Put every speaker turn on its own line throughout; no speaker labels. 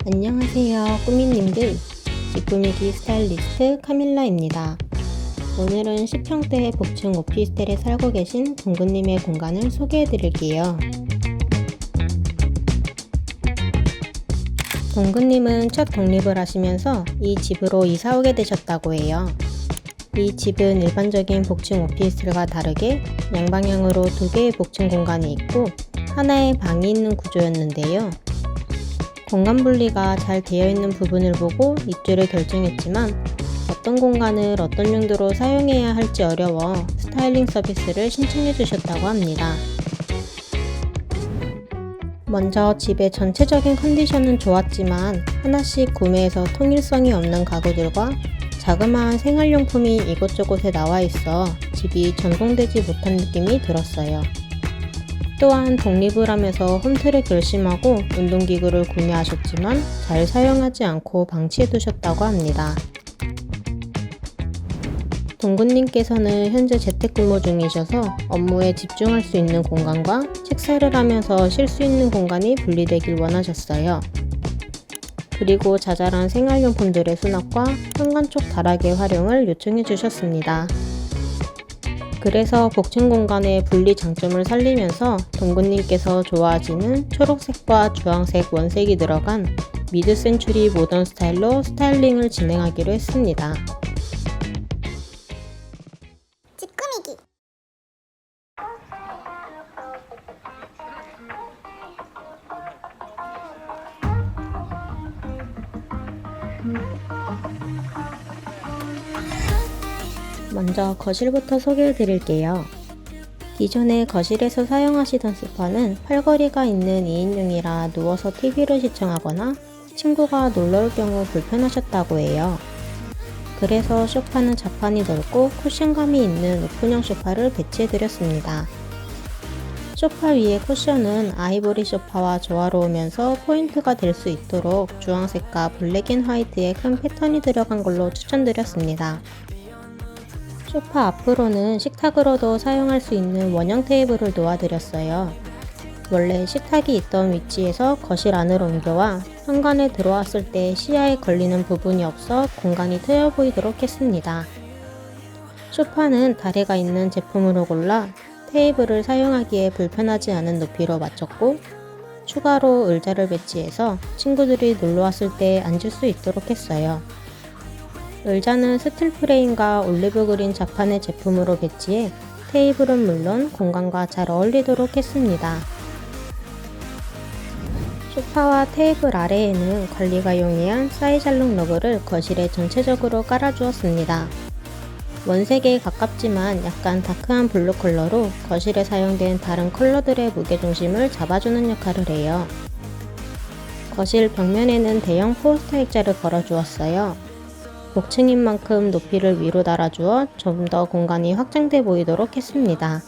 안녕하세요 꾸미님들, 집꾸미기 스타일리스트 카밀라입니다. 오늘은 10평대의 복층 오피스텔에 살고 계신 동근님의 공간을 소개해 드릴게요. 동근님은 첫 독립을 하시면서 이 집으로 이사 오게 되셨다고 해요. 이 집은 일반적인 복층 오피스텔과 다르게 양방향으로 두 개의 복층 공간이 있고 하나의 방이 있는 구조였는데요. 공간 분리가 잘 되어 있는 부분을 보고 입주를 결정했지만 어떤 공간을 어떤 용도로 사용해야 할지 어려워 스타일링 서비스를 신청해 주셨다고 합니다. 먼저 집의 전체적인 컨디션은 좋았지만 하나씩 구매해서 통일성이 없는 가구들과 자그마한 생활용품이 이곳저곳에 나와 있어 집이 전동되지 못한 느낌이 들었어요. 또한 독립을 하면서 홈트를 결심하고 운동기구를 구매하셨지만 잘 사용하지 않고 방치해 두셨다고 합니다. 동근님께서는 현재 재택근무 중이셔서 업무에 집중할 수 있는 공간과 식사를 하면서 쉴 수 있는 공간이 분리되길 원하셨어요. 그리고 자잘한 생활용품들의 수납과 현관 쪽 다락의 활용을 요청해 주셨습니다. 그래서 복층 공간의 분리 장점을 살리면서 동근님께서 좋아하시는 초록색과 주황색 원색이 들어간 미드 센추리 모던 스타일로 스타일링을 진행하기로 했습니다.
집꾸미기
먼저 거실부터 소개해 드릴게요. 기존에 거실에서 사용하시던 소파는 팔걸이가 있는 2인용이라 누워서 TV를 시청하거나 친구가 놀러올 경우 불편하셨다고 해요. 그래서 소파는 자판이 넓고 쿠션감이 있는 오픈형 소파를 배치해 드렸습니다. 소파 위의 쿠션은 아이보리 소파와 조화로우면서 포인트가 될 수 있도록 주황색과 블랙 앤 화이트의 큰 패턴이 들어간 걸로 추천드렸습니다. 소파 앞으로는 식탁으로도 사용할 수 있는 원형 테이블을 놓아드렸어요. 원래 식탁이 있던 위치에서 거실 안으로 옮겨와 현관에 들어왔을 때 시야에 걸리는 부분이 없어 공간이 트여 보이도록 했습니다. 소파는 다리가 있는 제품으로 골라 테이블을 사용하기에 불편하지 않은 높이로 맞췄고 추가로 의자를 배치해서 친구들이 놀러왔을 때 앉을 수 있도록 했어요. 의자는 스틸 프레임과 올리브 그린 자판의 제품으로 배치해 테이블은 물론 공간과 잘 어울리도록 했습니다. 소파와 테이블 아래에는 관리가 용이한 사이잘록 러그를 거실에 전체적으로 깔아주었습니다. 원색에 가깝지만 약간 다크한 블루 컬러로 거실에 사용된 다른 컬러들의 무게중심을 잡아주는 역할을 해요. 거실 벽면에는 대형 포스터 액자를 걸어주었어요. 복층인 만큼 높이를 위로 달아주어 좀 더 공간이 확장돼 보이도록 했습니다.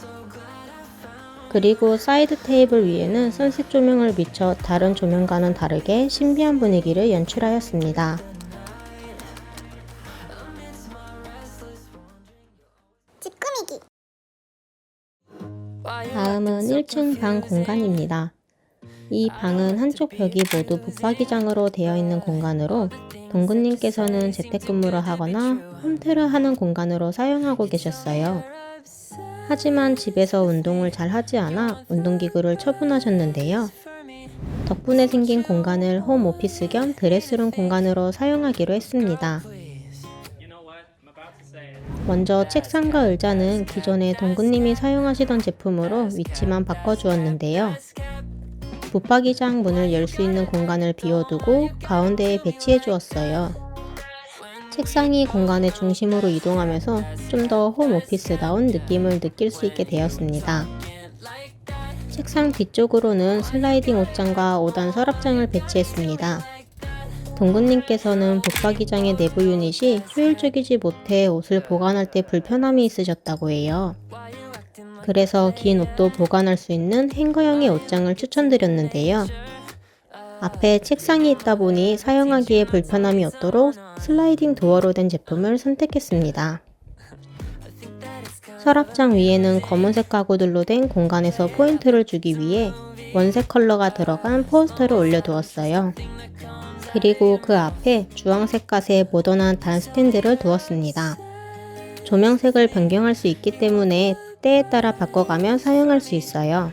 그리고 사이드 테이블 위에는 선셋 조명을 비춰 다른 조명과는 다르게 신비한 분위기를 연출하였습니다.
집꾸미기
다음은 1층 방 공간입니다. 이 방은 한쪽 벽이 모두 붙박이장으로 되어 있는 공간으로 동근님께서는 재택근무를 하거나 홈트를 하는 공간으로 사용하고 계셨어요. 하지만 집에서 운동을 잘 하지 않아 운동기구를 처분하셨는데요. 덕분에 생긴 공간을 홈 오피스 겸 드레스룸 공간으로 사용하기로 했습니다. 먼저 책상과 의자는 기존에 동근님이 사용하시던 제품으로 위치만 바꿔주었는데요. 붙박이장 문을 열 수 있는 공간을 비워두고 가운데에 배치해 주었어요. 책상이 공간의 중심으로 이동하면서 좀 더 홈오피스다운 느낌을 느낄 수 있게 되었습니다. 책상 뒤쪽으로는 슬라이딩 옷장과 5단 서랍장을 배치했습니다. 동근님께서는 붙박이장의 내부 유닛이 효율적이지 못해 옷을 보관할 때 불편함이 있으셨다고 해요. 그래서 긴 옷도 보관할 수 있는 행거형의 옷장을 추천드렸는데요. 앞에 책상이 있다 보니 사용하기에 불편함이 없도록 슬라이딩 도어로 된 제품을 선택했습니다. 서랍장 위에는 검은색 가구들로 된 공간에서 포인트를 주기 위해 원색 컬러가 들어간 포스터를 올려두었어요. 그리고 그 앞에 주황색 갓의 모던한 단 스탠드를 두었습니다. 조명색을 변경할 수 있기 때문에 때에 따라 바꿔가며 사용할 수 있어요.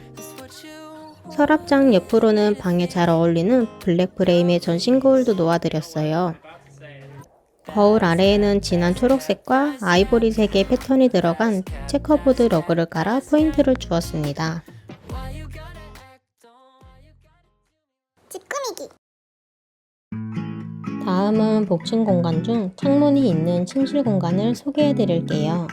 서랍장 옆으로는 방에 잘 어울리는 블랙 프레임의 전신 거울도 놓아드렸어요. 거울 아래에는 진한 초록색과 아이보리색의 패턴이 들어간 체커보드 러그를 깔아 포인트를 주었습니다.
집 꾸미기.
다음은 복층 공간 중 창문이 있는 침실 공간을 소개해 드릴게요.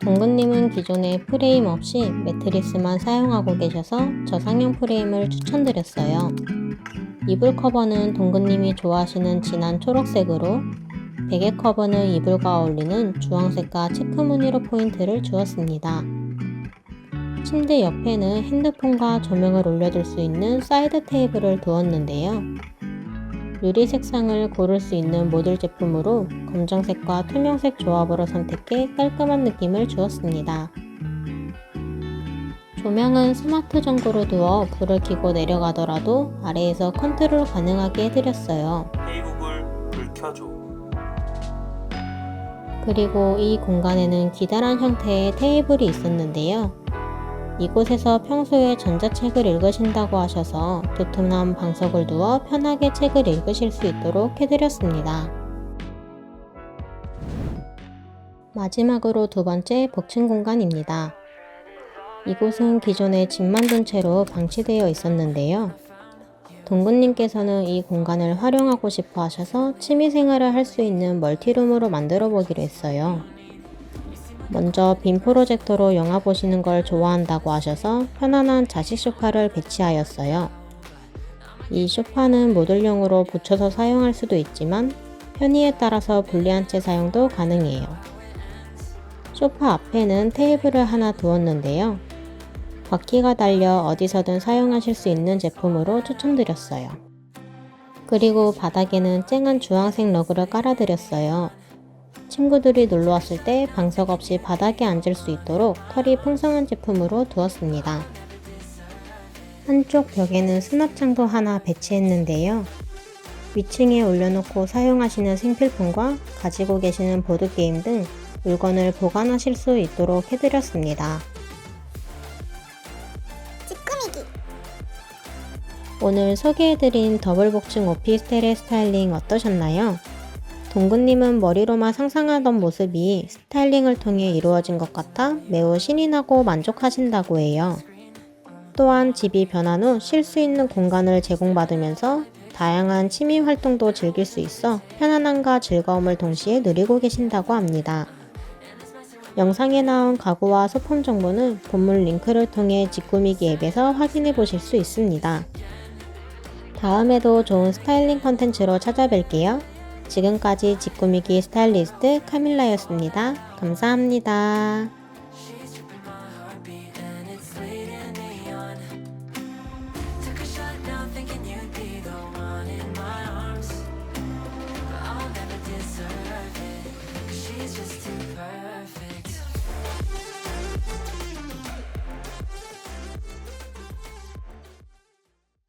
동근님은 기존에 프레임 없이 매트리스만 사용하고 계셔서 저상형 프레임을 추천드렸어요. 이불 커버는 동근님이 좋아하시는 진한 초록색으로, 베개 커버는 이불과 어울리는 주황색과 체크 무늬로 포인트를 주었습니다. 침대 옆에는 핸드폰과 조명을 올려둘 수 있는 사이드 테이블을 두었는데요. 유리 색상을 고를 수 있는 모듈 제품으로 검정색과 투명색 조합으로 선택해 깔끔한 느낌을 주었습니다. 조명은 스마트 전구로 두어 불을 켜고 내려가더라도 아래에서 컨트롤 가능하게 해드렸어요.
헤이구글 불 켜줘.
그리고 이 공간에는 기다란 형태의 테이블이 있었는데요. 이곳에서 평소에 전자책을 읽으신다고 하셔서 두툼한 방석을 두어 편하게 책을 읽으실 수 있도록 해드렸습니다. 마지막으로 두 번째 복층 공간입니다. 이곳은 기존에 집 만든 채로 방치되어 있었는데요. 동근님께서는 이 공간을 활용하고 싶어 하셔서 취미생활을 할 수 있는 멀티룸으로 만들어 보기로 했어요. 먼저 빔 프로젝터로 영화 보시는 걸 좋아한다고 하셔서 편안한 자식 소파를 배치하였어요. 이 소파는 모듈형으로 붙여서 사용할 수도 있지만 편의에 따라서 분리한 채 사용도 가능해요. 소파 앞에는 테이블을 하나 두었는데요. 바퀴가 달려 어디서든 사용하실 수 있는 제품으로 추천드렸어요. 그리고 바닥에는 쨍한 주황색 러그를 깔아드렸어요. 친구들이 놀러왔을 때 방석 없이 바닥에 앉을 수 있도록 털이 풍성한 제품으로 두었습니다. 한쪽 벽에는 수납장도 하나 배치했는데요. 위층에 올려놓고 사용하시는 생필품과 가지고 계시는 보드게임 등 물건을 보관하실 수 있도록 해드렸습니다.
집 꾸미기.
오늘 소개해드린 더블 복층 오피스텔의 스타일링 어떠셨나요? 동근님은 머리로만 상상하던 모습이 스타일링을 통해 이루어진 것 같아 매우 신이 나고 만족하신다고 해요. 또한 집이 변한 후 쉴 수 있는 공간을 제공받으면서 다양한 취미 활동도 즐길 수 있어 편안함과 즐거움을 동시에 누리고 계신다고 합니다. 영상에 나온 가구와 소품 정보는 본문 링크를 통해 집 꾸미기 앱에서 확인해 보실 수 있습니다. 다음에도 좋은 스타일링 컨텐츠로 찾아뵐게요. 지금까지 집 꾸미기 스타일리스트 카밀라였습니다. 감사합니다.